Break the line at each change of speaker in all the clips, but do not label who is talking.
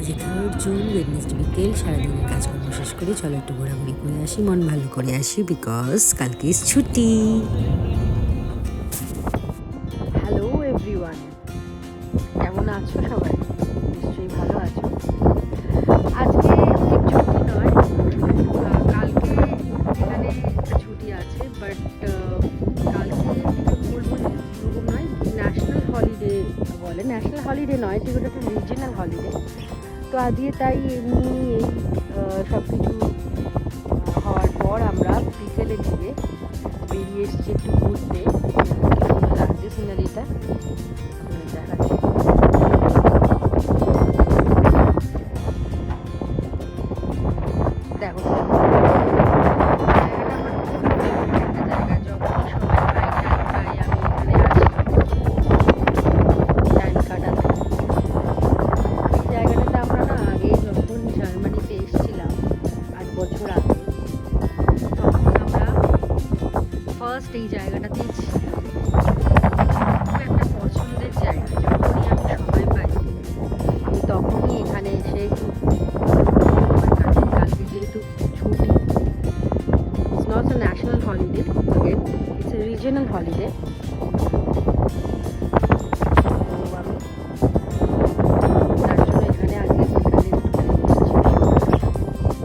আজকে 3rd June Wednesday বিকেল। সারাদিনের কাজকর্ম শেষ করে চলো একটু ঘোরাঘুরি করে আসি, মন ভালো করে আসি, বিকজ কালকে ছুটি।
হ্যালো এভরিওয়ান, কেমন আছো সবাই? নিশ্চয়ই ভালো আছো। আজকে ঠিক ছুটি নয়, কালকে এখানে ছুটি আছে, বাট কালকে বলবো ওরকম নয়, ন্যাশনাল হলিডে বলে। ন্যাশনাল হলিডে নয়, ঠিক ওটা একটা রিজিনাল হলিডে। তো আজকে তাই এমনি এই সব কিছু হওয়ার পর আমরা বিকেলের দিকে বেরিয়ে এসেছি একটু ঘুরতে। লাগছে সিনারিটা দেখাচ্ছি। দেখো ফার্স্ট এই জায়গাটাতেই ছিলাম। খুব একটা পছন্দের জায়গা। যখনই আমি সময় পাই আমি তখনই এখানে এসে একটু কালকে যেহেতু ছুটি, it's not a national holiday, again it's a regional holiday.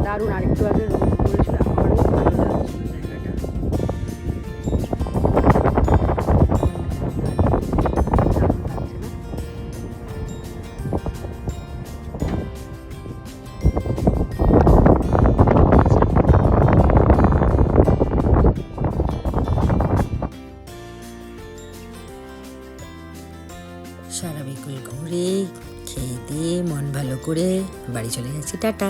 দারুণ। আরেকটু আগে রোদ পড়েছিল, আমারও ভালো লাগছিল জায়গাটা।
সারা বিকেল ঘুরে খেয়ে দিয়ে মন ভালো করে বাড়ি চলে যাচ্ছি। টাটা।